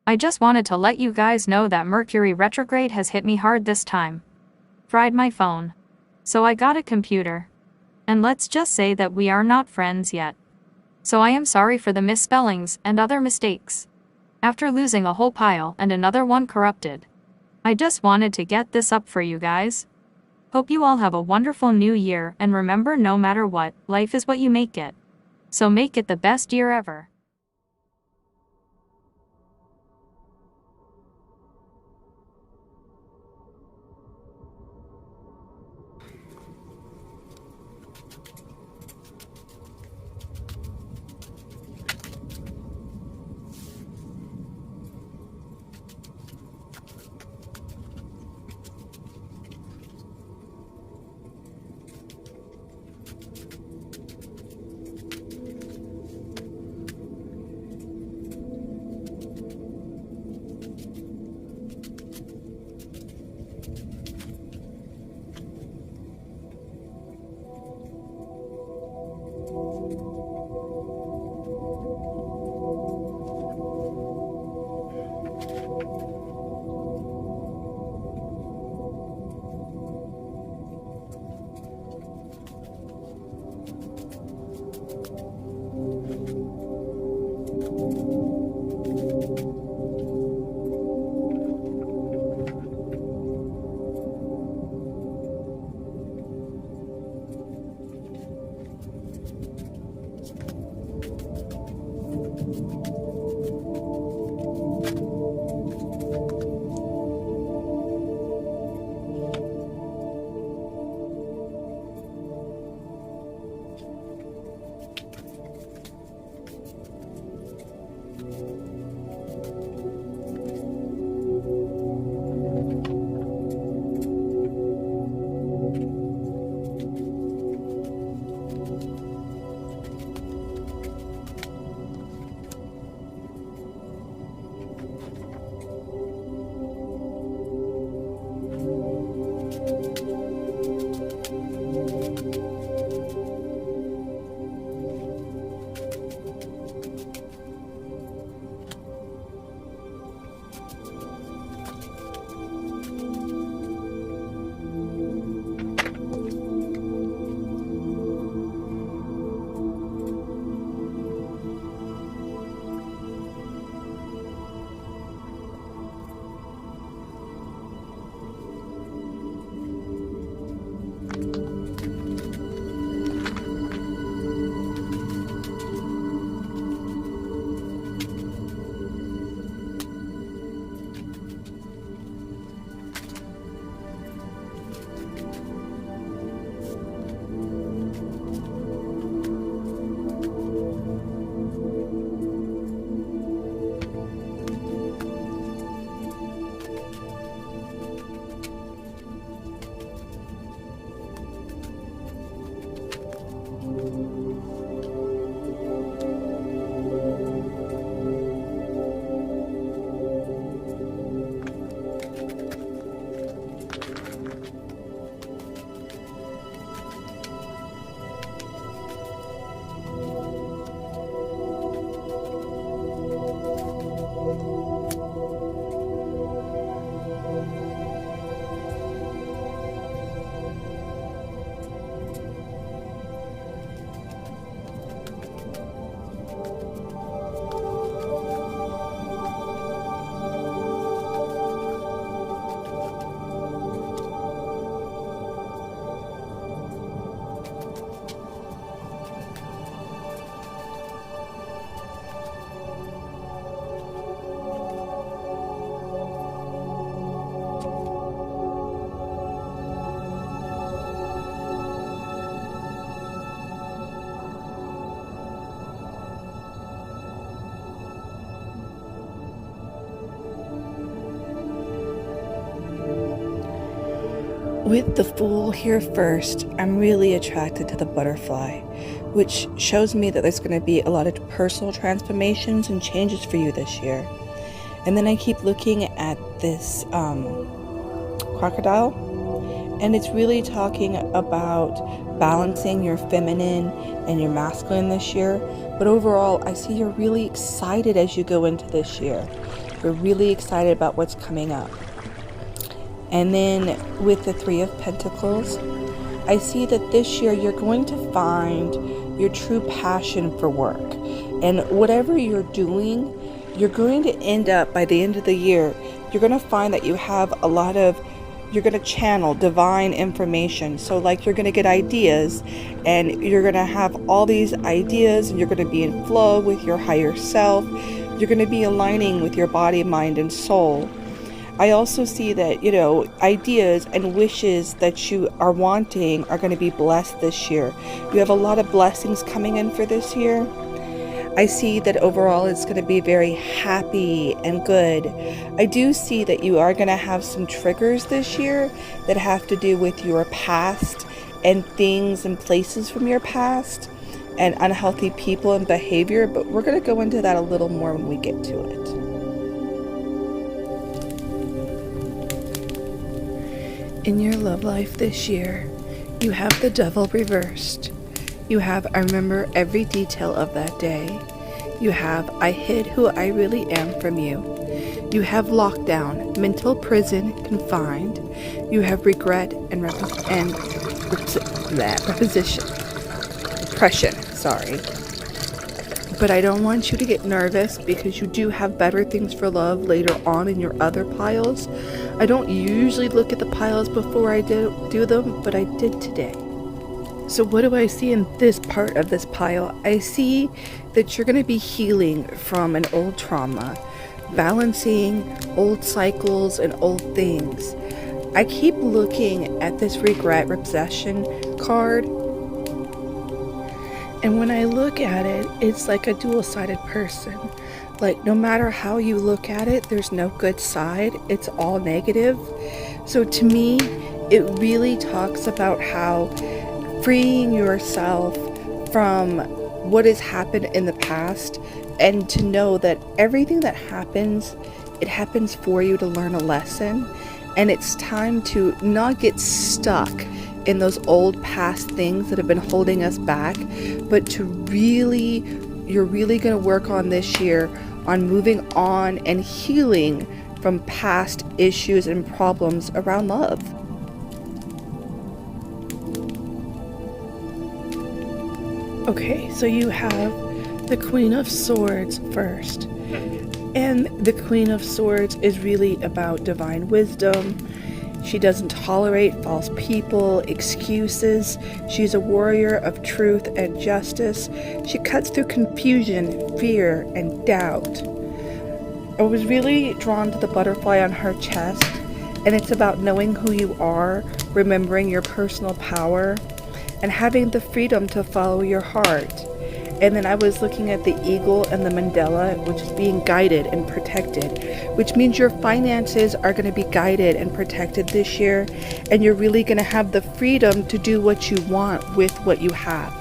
I just wanted to let you guys know that Mercury retrograde has hit me hard this time. Fried my phone. So I got a computer. And let's just say that we are not friends yet. So I am sorry for the misspellings and other mistakes. After losing a whole pile and another one corrupted. I just wanted to get this up for you guys. Hope you all have a wonderful new year, and remember, no matter what, life is what you make it. So make it the best year ever. With the Fool here first, I'm really attracted to the butterfly, which shows me that there's going to be a lot of personal transformations and changes for you this year. And then I keep looking at this crocodile, and it's really talking about balancing your feminine and your masculine this year. But overall, I see you're really excited as you go into this year. We're really excited about what's coming up. And then with the Three of Pentacles, I see that this year you're going to find your true passion for work. And whatever you're doing, you're going to end up, by the end of the year, you're going to find that you have you're going to channel divine information. So like you're going to get ideas, and you're going to have all these ideas, and you're going to be in flow with your higher self. You're going to be aligning with your body, mind, and soul. I also see that, ideas and wishes that you are wanting are going to be blessed this year. You have a lot of blessings coming in for this year. I see that overall it's going to be very happy and good. I do see that you are going to have some triggers this year that have to do with your past and things and places from your past and unhealthy people and behavior, but we're going to go into that a little more when we get to it. In your love life this year, you have the Devil reversed. You have I remember every detail of that day. You have I hid who I really am from you. You have lockdown, mental prison, confined. You have regret and repression. Depression, sorry. But I don't want you to get nervous, because you do have better things for love later on in your other piles. I don't usually look at the piles before I do them, but I did today. So what do I see in this part of this pile? I see that you're going to be healing from an old trauma, balancing old cycles and old things. I keep looking at this regret obsession card, and when I look at it, it's like a dual-sided person. Like, no matter how you look at it, there's no good side. It's all negative. So to me, it really talks about how freeing yourself from what has happened in the past, and to know that everything that happens, it happens for you to learn a lesson. And it's time to not get stuck in those old past things that have been holding us back, but you're really going to work on this year on moving on and healing from past issues and problems around love. Okay, so you have the Queen of Swords first. And the Queen of Swords is really about divine wisdom. She doesn't tolerate false people, excuses. She's a warrior of truth and justice. She cuts through confusion, fear, and doubt. I was really drawn to the butterfly on her chest, and it's about knowing who you are, remembering your personal power, and having the freedom to follow your heart. And then I was looking at the eagle and the mandala, which is being guided and protected, which means your finances are going to be guided and protected this year, and you're really going to have the freedom to do what you want with what you have.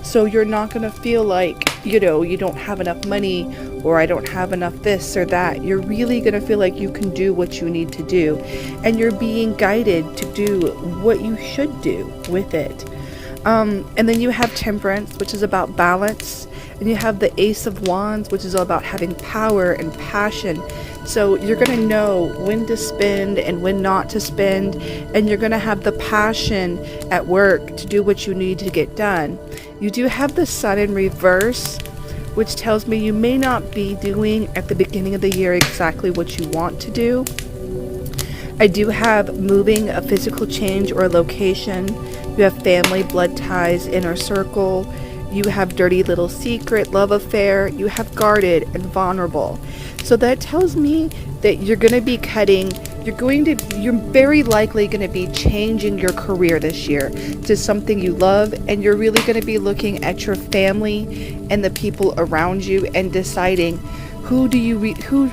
So you're not going to feel like, you don't have enough money, or I don't have enough this or that. You're really going to feel like you can do what you need to do, and you're being guided to do what you should do with it. And then you have Temperance, which is about balance, and you have the Ace of Wands, which is all about having power and passion. So you're going to know when to spend and when not to spend, and you're going to have the passion at work to do what you need to get done. You do have the Sun in reverse, which tells me you may not be doing at the beginning of the year exactly what you want to do. I do have moving, a physical change or location. You have family, blood ties, inner circle. You have dirty little secret, love affair. You have guarded and vulnerable. So that tells me that you're going to be cutting. You're very likely going to be changing your career this year to something you love, and you're really going to be looking at your family and the people around you and deciding who's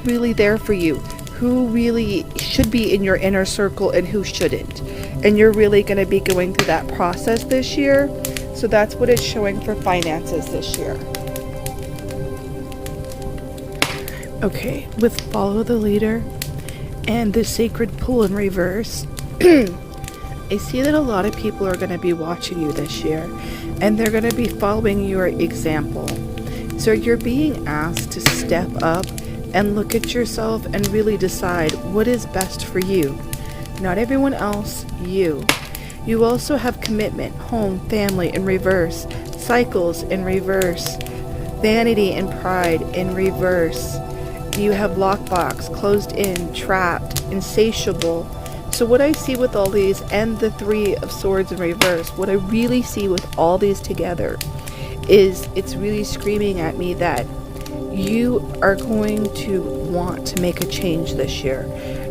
really there for you, who really should be in your inner circle and who shouldn't. And you're really going to be going through that process this year. So that's what it's showing for finances this year. Okay, with Follow the Leader and the Sacred Pool in reverse, I see that a lot of people are going to be watching you this year, and they're going to be following your example. So you're being asked to step up and look at yourself and really decide what is best for you. Not everyone else, you. You also have commitment, home, family in reverse, cycles in reverse, vanity and pride in reverse. You have lockbox, closed in, trapped, insatiable. So what I see with all these and the Three of Swords in reverse, what I really see with all these together is it's really screaming at me that you are going to want to make a change this year.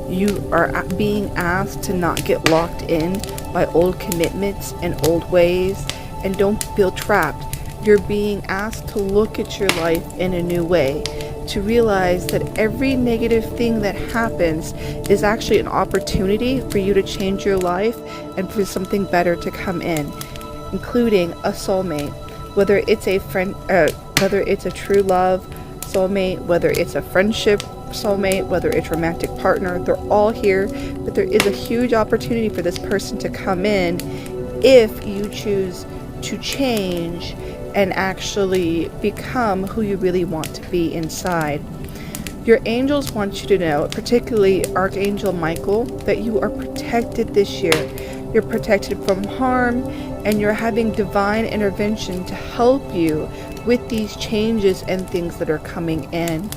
You are being asked to not get locked in by old commitments and old ways, and don't feel trapped. You're being asked to look at your life in a new way, to realize that every negative thing that happens is actually an opportunity for you to change your life and for something better to come in, including a soulmate, whether it's a friend, whether it's a true love soulmate, whether it's a friendship soulmate, whether it's romantic partner. They're all here, but there is a huge opportunity for this person to come in if you choose to change and actually become who you really want to be inside. Your angels want you to know, particularly Archangel Michael, that you are protected this year. You're protected from harm, and you're having divine intervention to help you with these changes and things that are coming in.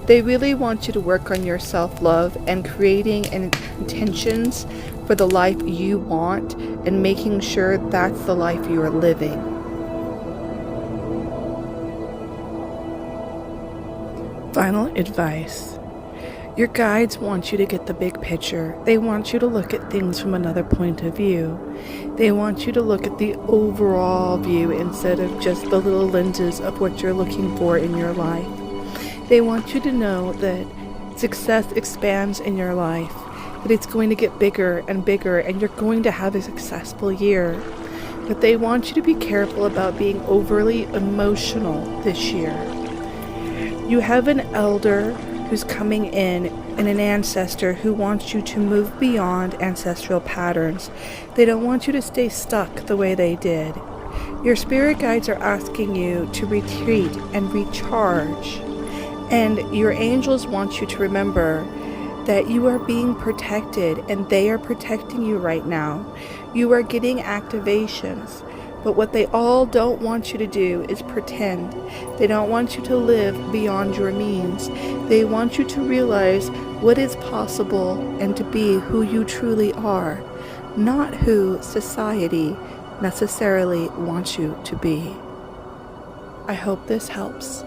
They really want you to work on your self-love and creating intentions for the life you want and making sure that's the life you are living. Final advice. Your guides want you to get the big picture. They want you to look at things from another point of view. They want you to look at the overall view instead of just the little lenses of what you're looking for in your life. They want you to know that success expands in your life, that it's going to get bigger and bigger, and you're going to have a successful year. But they want you to be careful about being overly emotional this year. You have an elder who's coming in and an ancestor who wants you to move beyond ancestral patterns. They don't want you to stay stuck the way they did. Your spirit guides are asking you to retreat and recharge. And your angels want you to remember that you are being protected and they are protecting you right now. You are getting activations. But what they all don't want you to do is pretend. They don't want you to live beyond your means. They want you to realize what is possible and to be who you truly are, not who society necessarily wants you to be. I hope this helps.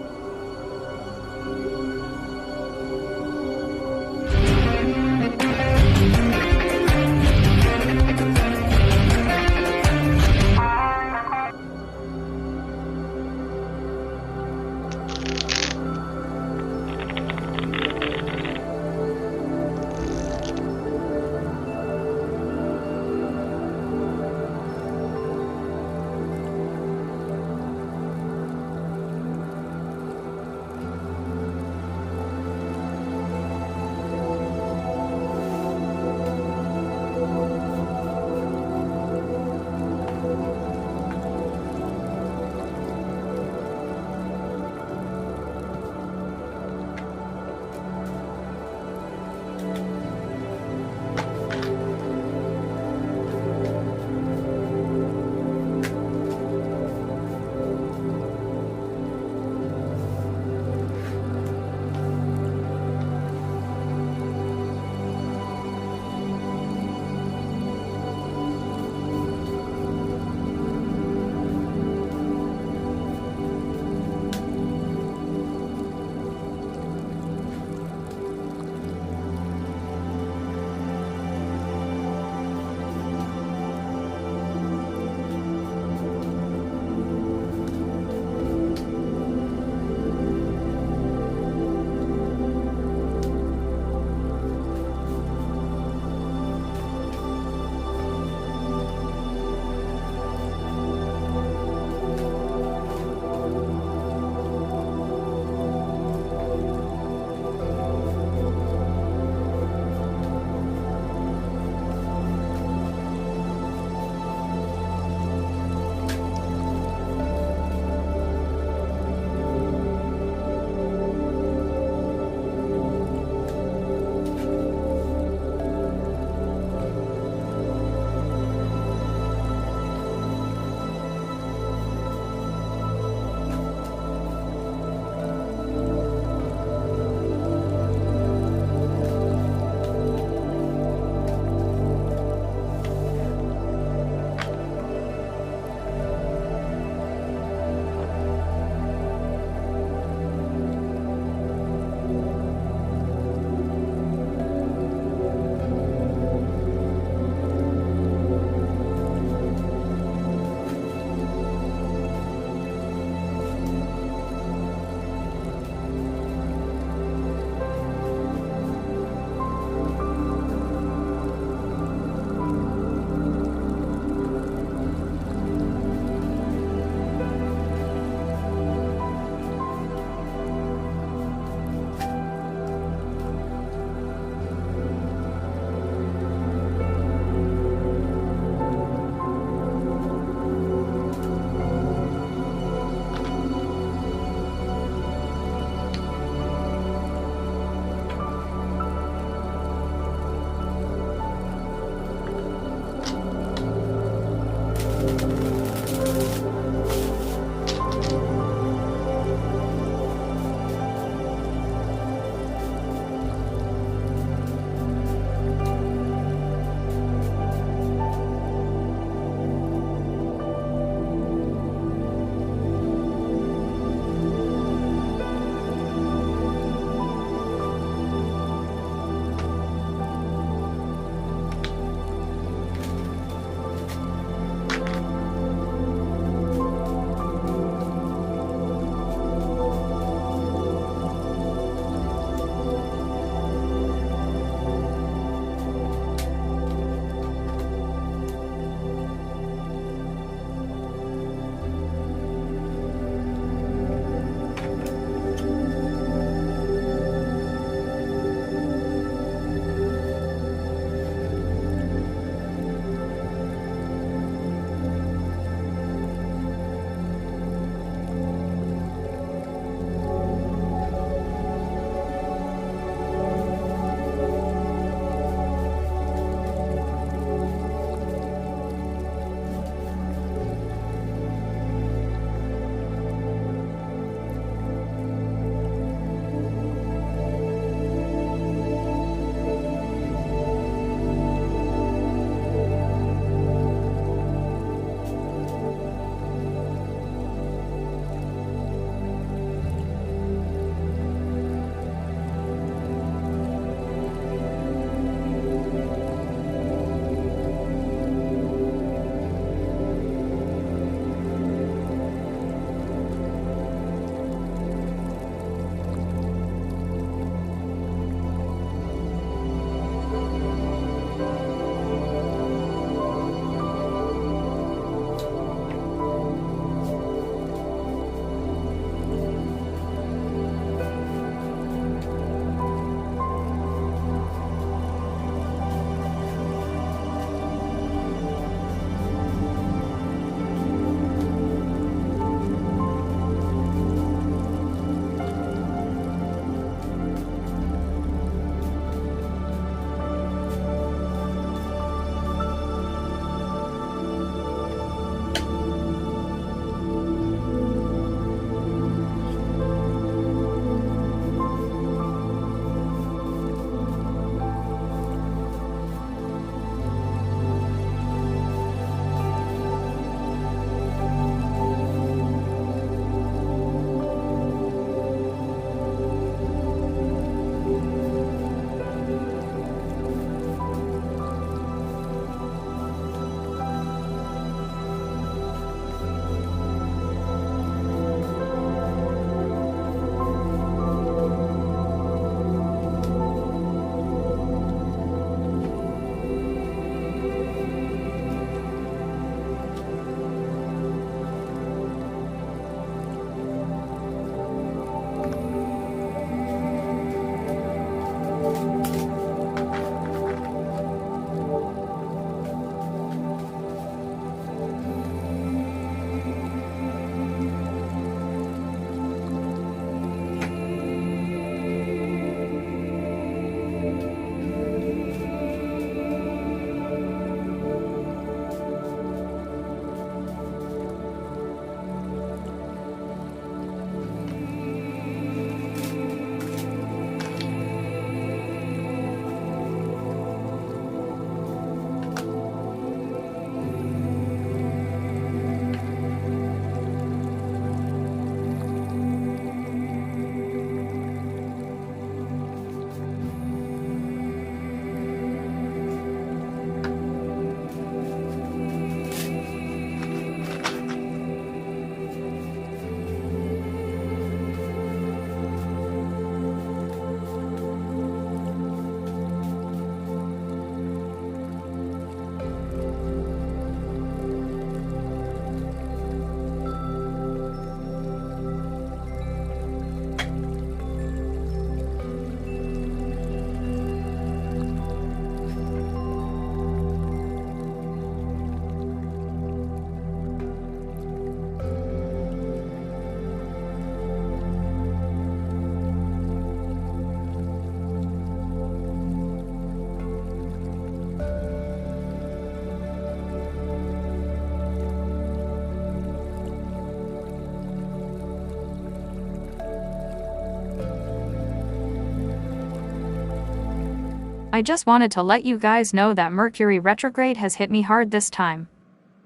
I just wanted to let you guys know that Mercury retrograde has hit me hard this time.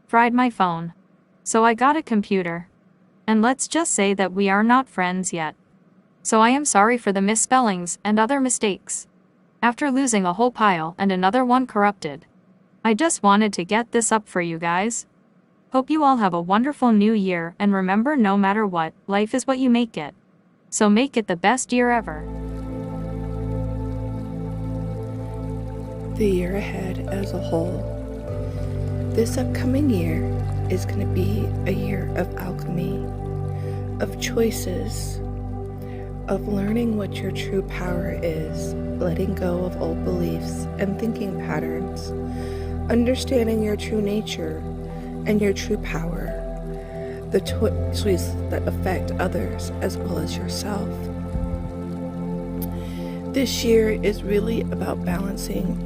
Fried my phone. So I got a computer. And let's just say that we are not friends yet. So I am sorry for the misspellings and other mistakes. After losing a whole pile and another one corrupted. I just wanted to get this up for you guys. Hope you all have a wonderful new year, and remember, no matter what, life is what you make it. So make it the best year ever. The year ahead as a whole. This upcoming year is going to be a year of alchemy, of choices, of learning what your true power is, letting go of old beliefs and thinking patterns, understanding your true nature and your true power, the choices that affect others as well as yourself. This year is really about balancing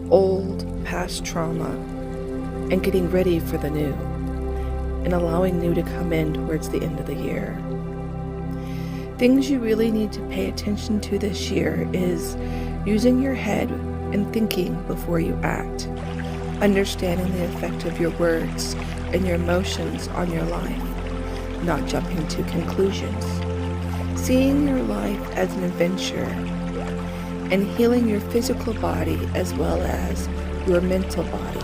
old past trauma and getting ready for the new, and allowing new to come in towards the end of the year. Things you really need to pay attention to this year is using your head and thinking before you act, understanding the effect of your words and your emotions on your life, not jumping to conclusions, seeing your life as an adventure, and healing your physical body as well as your mental body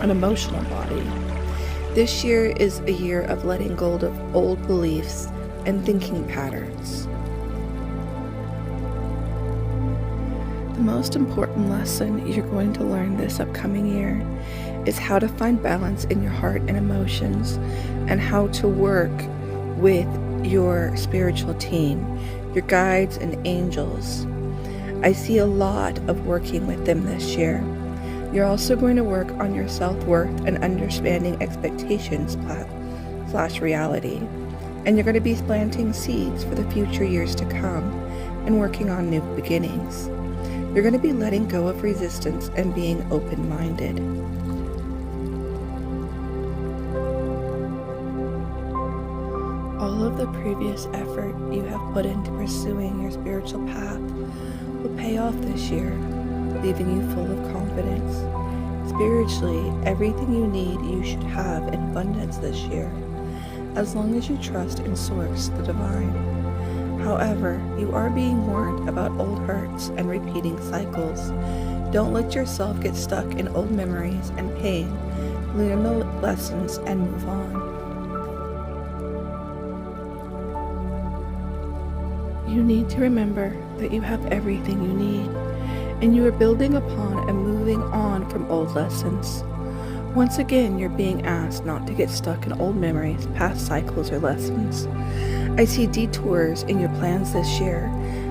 and emotional body. This year is a year of letting go of old beliefs and thinking patterns. The most important lesson you're going to learn this upcoming year is how to find balance in your heart and emotions, and how to work with your spiritual team, your guides and angels. I see a lot of working with them this year. You're also going to work on your self-worth and understanding expectations / reality. And you're going to be planting seeds for the future years to come and working on new beginnings. You're going to be letting go of resistance and being open-minded. All of the previous effort you have put into pursuing your spiritual path will pay off this year, leaving you full of confidence. Spiritually, everything you need you should have in abundance this year, as long as you trust in Source, the Divine. However, you are being warned about old hurts and repeating cycles. Don't let yourself get stuck in old memories and pain. Learn the lessons and move on. You need to remember that you have everything you need, and you are building upon and moving on from old lessons. Once again, you're being asked not to get stuck in old memories, past cycles, or lessons. I see detours in your plans this year.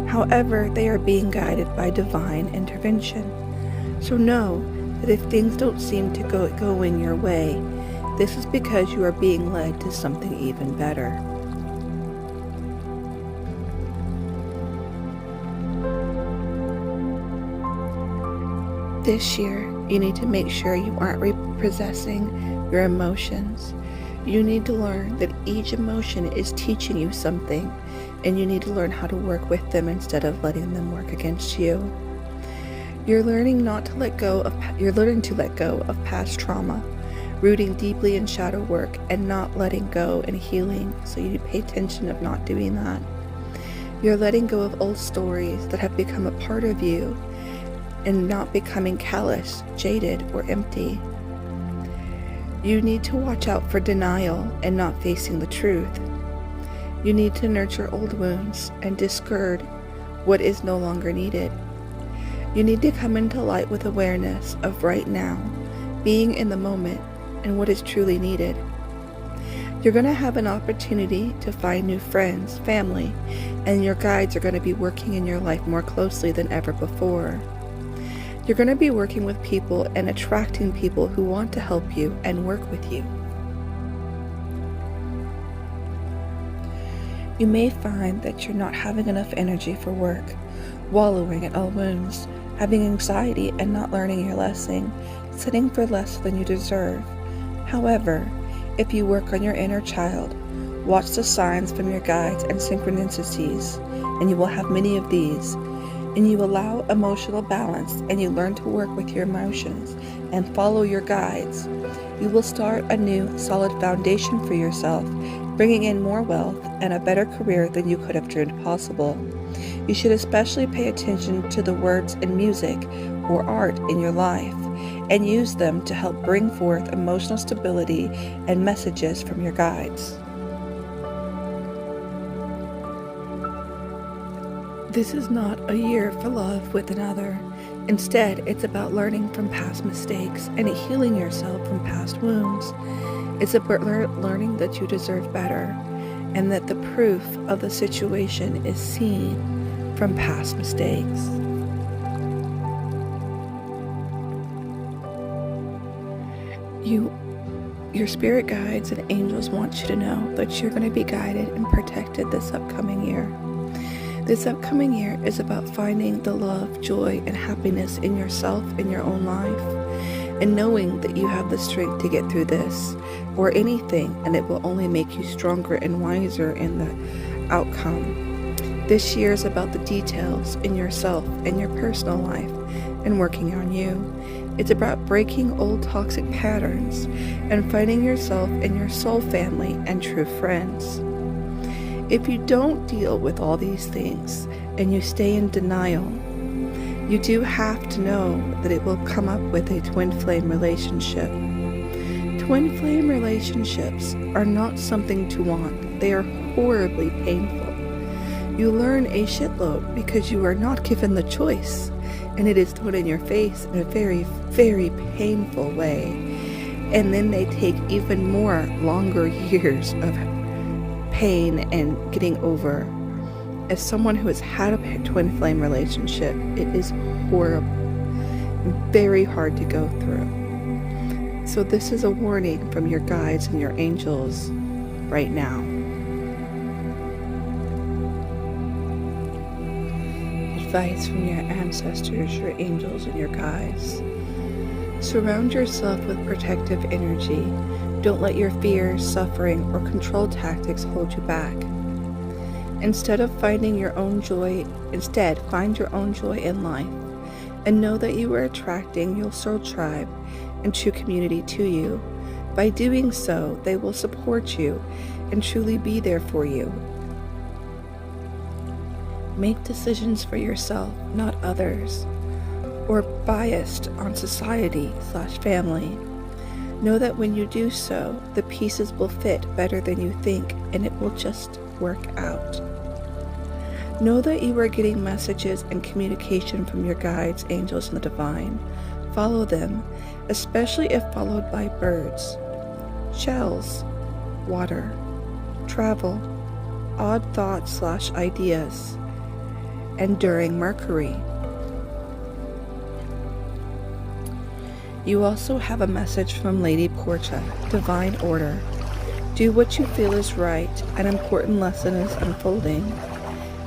However, they are being guided by divine intervention. So know that if things don't seem to go in your way, this is because you are being led to something even better. This year, you need to make sure you aren't repossessing your emotions. You need to learn that each emotion is teaching you something, and you need to learn how to work with them instead of letting them work against you. You're learning to let go of past trauma, rooting deeply in shadow work, and not letting go and healing, so you need to pay attention of not doing that. You're letting go of old stories that have become a part of you, and not becoming callous, jaded, or empty. You need to watch out for denial and not facing the truth. You need to nurture old wounds and discard what is no longer needed. You need to come into light with awareness of right now, being in the moment, and what is truly needed. You're going to have an opportunity to find new friends, family, and your guides are going to be working in your life more closely than ever before. You're going to be working with people and attracting people who want to help you and work with you. You may find that you're not having enough energy for work, wallowing in old wounds, having anxiety and not learning your lesson, setting for less than you deserve. However, if you work on your inner child, watch the signs from your guides and synchronicities, and you will have many of these, and you allow emotional balance and you learn to work with your emotions and follow your guides, you will start a new solid foundation for yourself, bringing in more wealth and a better career than you could have dreamed possible. You should especially pay attention to the words in music or art in your life and use them to help bring forth emotional stability and messages from your guides. This is not a year for love with another. Instead, it's about learning from past mistakes and healing yourself from past wounds. It's about learning that you deserve better and that the proof of the situation is seen from past mistakes. Your spirit guides and angels want you to know that you're going to be guided and protected this upcoming year. This upcoming year is about finding the love, joy, and happiness in yourself and your own life, and knowing that you have the strength to get through this or anything, and it will only make you stronger and wiser in the outcome. This year is about the details in yourself and your personal life and working on you. It's about breaking old toxic patterns and finding yourself and your soul family and true friends. If you don't deal with all these things and you stay in denial, you do have to know that it will come up with a twin flame relationship. Twin flame relationships are not something to want. They are horribly painful. You learn a shitload because you are not given the choice, and it is thrown in your face in a very, very painful way. And then they take even more longer years of pain and getting over. As someone who has had a twin flame relationship, it is horrible and very hard to go through. So this is a warning from your guides and your angels right now. Advice from your ancestors, your angels, and your guides. Surround yourself with protective energy. Don't let your fears, suffering, or control tactics hold you back. Instead, find your own joy in life, and know that you are attracting your soul tribe and true community to you. By doing so, they will support you and truly be there for you. Make decisions for yourself, not others, or biased on society/family. Know that when you do so, the pieces will fit better than you think, and it will just work out. Know that you are getting messages and communication from your guides, angels, and the divine. Follow them, especially if followed by birds, shells, water, travel, odd thoughts/ideas, and during Mercury. You also have a message from Lady Portia, Divine Order. Do what you feel is right. An important lesson is unfolding.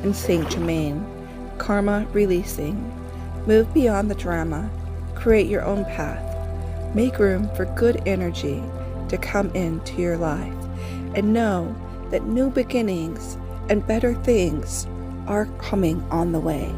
In Saint Germain, Karma releasing. Move beyond the drama. Create your own path. Make room for good energy to come into your life. And know that new beginnings and better things are coming on the way.